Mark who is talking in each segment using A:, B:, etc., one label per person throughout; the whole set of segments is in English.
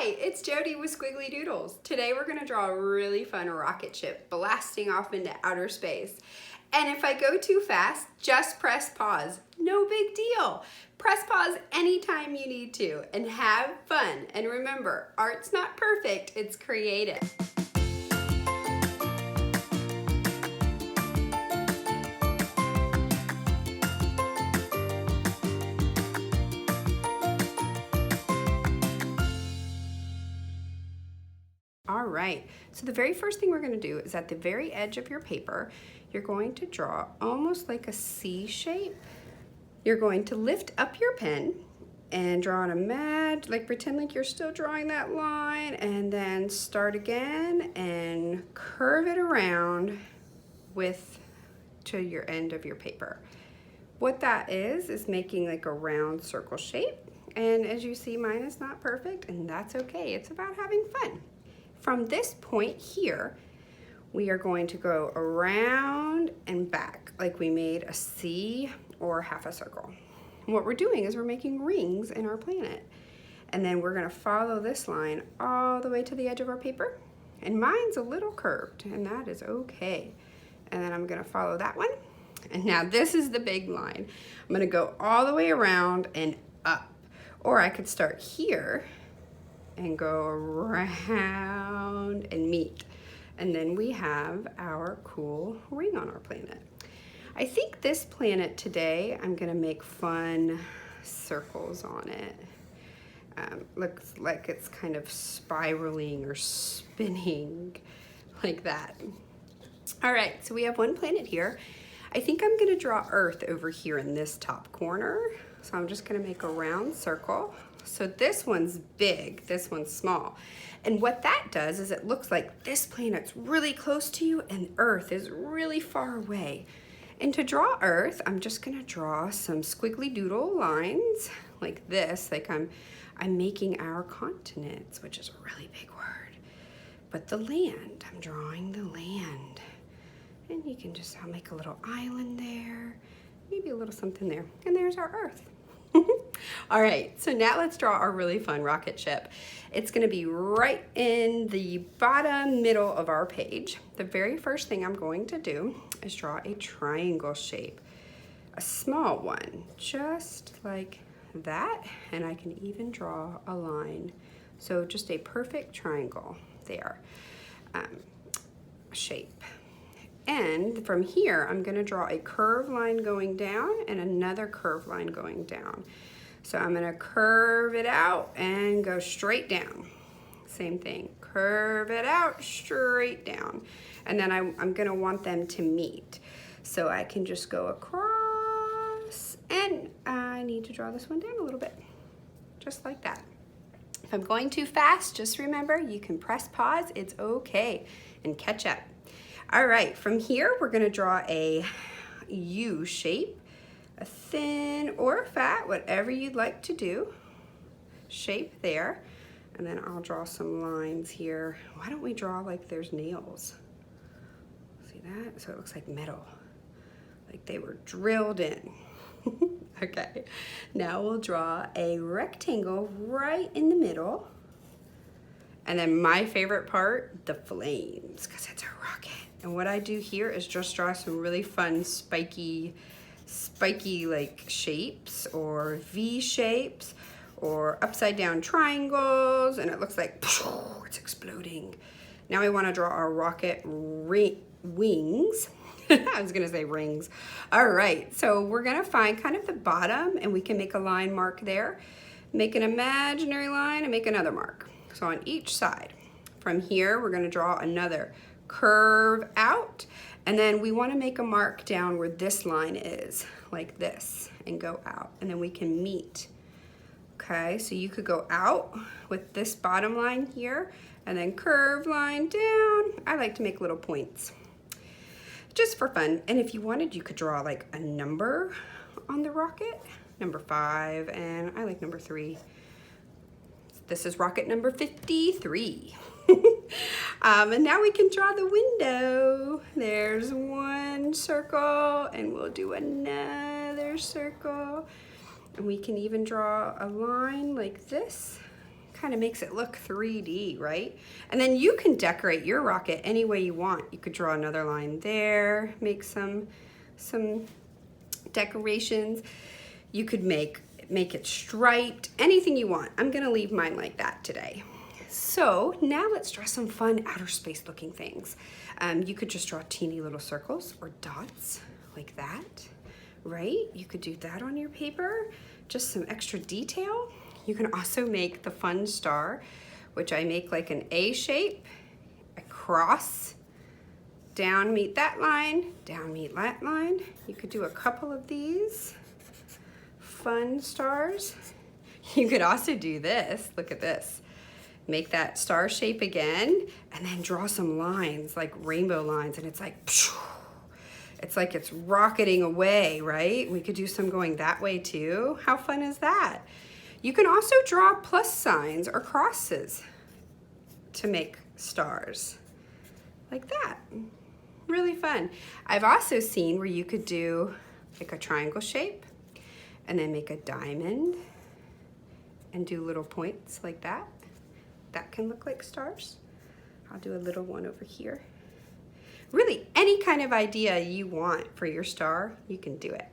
A: Hi, it's Jody with Squiggly Doodles. Today we're going to draw a really fun rocket ship blasting off into outer space. And if I go too fast, just press pause. No big deal. Press pause anytime you need to and have fun. And remember, art's not perfect, it's creative. All right, so the very first thing we're going to do is at the very edge of your paper, you're going to draw almost like a C shape. You're going to lift up your pen and draw an pretend like you're still drawing that line, and then start again and curve it around to your end of your paper. What that is making like a round circle shape. And as you see, mine is not perfect, and that's okay. It's about having fun. From this point here, we are going to go around and back like we made a C or half a circle. And what we're doing is we're making rings in our planet. And then we're gonna follow this line all the way to the edge of our paper. And mine's a little curved, and that is okay. And then I'm gonna follow that one. And now this is the big line. I'm gonna go all the way around and up. Or I could start here and go around and meet. And then we have our cool ring on our planet. I think this planet today, I'm gonna make fun circles on it. Looks like it's kind of spiraling or spinning like that. All right, so we have one planet here. I think I'm gonna draw Earth over here in this top corner. So I'm just gonna make a round circle. So this one's big, this one's small. And what that does is it looks like this planet's really close to you and Earth is really far away. And to draw Earth, I'm just gonna draw some squiggly doodle lines like this, like I'm making our continents, which is a really big word. But the land, I'm drawing the land. And you can I'll make a little island there, maybe a little something there. And there's our Earth. All right, so now let's draw our really fun rocket ship. It's gonna be right in the bottom middle of our page. The very first thing I'm going to do is draw a triangle shape, a small one, just like that. And I can even draw a line. So just a perfect triangle there, shape. And from here, I'm gonna draw a curved line going down and another curved line going down. So I'm gonna curve it out and go straight down. Same thing, curve it out, straight down. And then I'm gonna want them to meet. So I can just go across, and I need to draw this one down a little bit, just like that. If I'm going too fast, just remember, you can press pause, it's okay, and catch up. All right, from here, we're gonna draw a U shape, a thin or fat, whatever you'd like to do, shape there. And then I'll draw some lines here. Why don't we draw like there's nails? See that? So it looks like metal, like they were drilled in. Okay, now we'll draw a rectangle right in the middle. And then my favorite part, the flames, because it's a rocket. And what I do here is just draw some really fun spiky like shapes or V shapes or upside down triangles, and it looks like it's exploding. Now we want to draw our rocket wings. I was gonna say rings. All right, so we're gonna find kind of the bottom, and we can make a line mark there, make an imaginary line and make another mark. So on each side. From here, we're gonna draw another curve out, and then we wanna make a mark down where this line is, like this, and go out, and then we can meet. Okay, so you could go out with this bottom line here, and then curve line down. I like to make little points, just for fun. And if you wanted, you could draw like a number on the rocket, number 5, and I like number 3. This is rocket number 53. And now we can draw the window. There's one circle, and we'll do another circle. And we can even draw a line like this, Kind of makes it look 3D, right? And then you can decorate your rocket any way you want. You could draw another line there, make some decorations. You could make it striped, anything you want. I'm gonna leave mine like that today. So now let's draw some fun outer space looking things. You could just draw teeny little circles or dots like that, right? You could do that on your paper, just some extra detail. You can also make the fun star, which I make like an A shape, a cross, down meet that line, down meet that line. You could do a couple of these fun stars. You could also do this, look at this. Make that star shape again, and then draw some lines, like rainbow lines, and it's like it's rocketing away, right? We could do some going that way too. How fun is that? You can also draw plus signs or crosses to make stars, like that. Really fun. I've also seen where you could do like a triangle shape and then make a diamond and do little points like that. That can look like stars. I'll do a little one over here. Really, any kind of idea you want for your star, you can do it.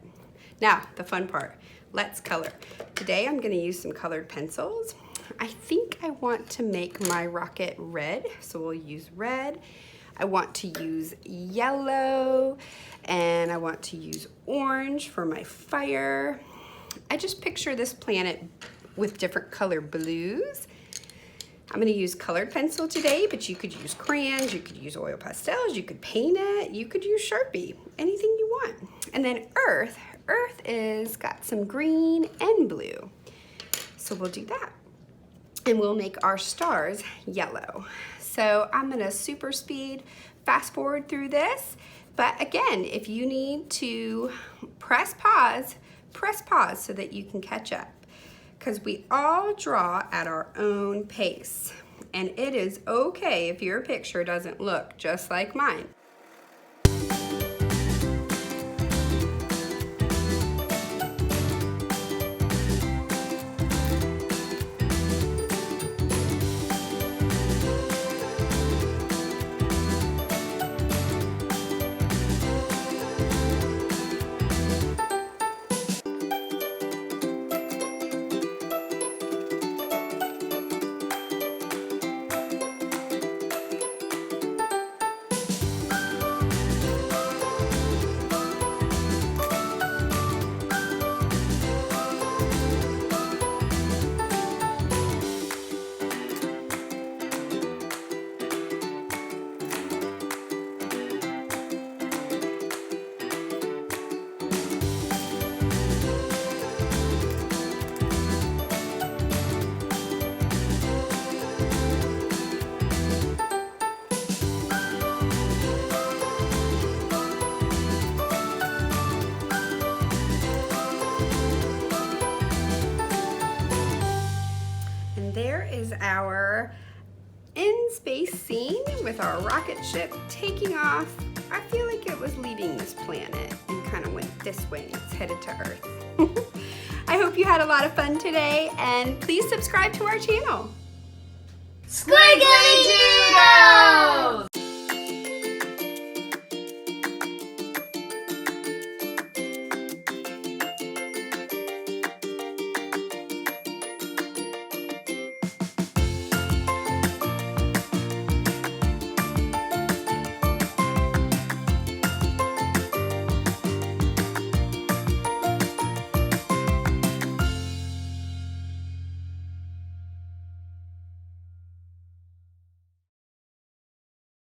A: Now, the fun part, let's color. Today I'm gonna use some colored pencils. I think I want to make my rocket red, so we'll use red. I want to use yellow, and I want to use orange for my fire. I just picture this planet with different color blues. I'm gonna use colored pencil today, but you could use crayons, you could use oil pastels, you could paint it, you could use Sharpie, anything you want. And then Earth is got some green and blue. So we'll do that. And we'll make our stars yellow. So I'm gonna super speed fast forward through this. But again, if you need to press pause so that you can catch up. Because we all draw at our own pace. And it is okay if your picture doesn't look just like mine. There is our in-space scene with our rocket ship taking off. I feel like it was leaving this planet and kind of went this way and it's headed to Earth. I hope you had a lot of fun today, and please subscribe to our channel.
B: Squiggly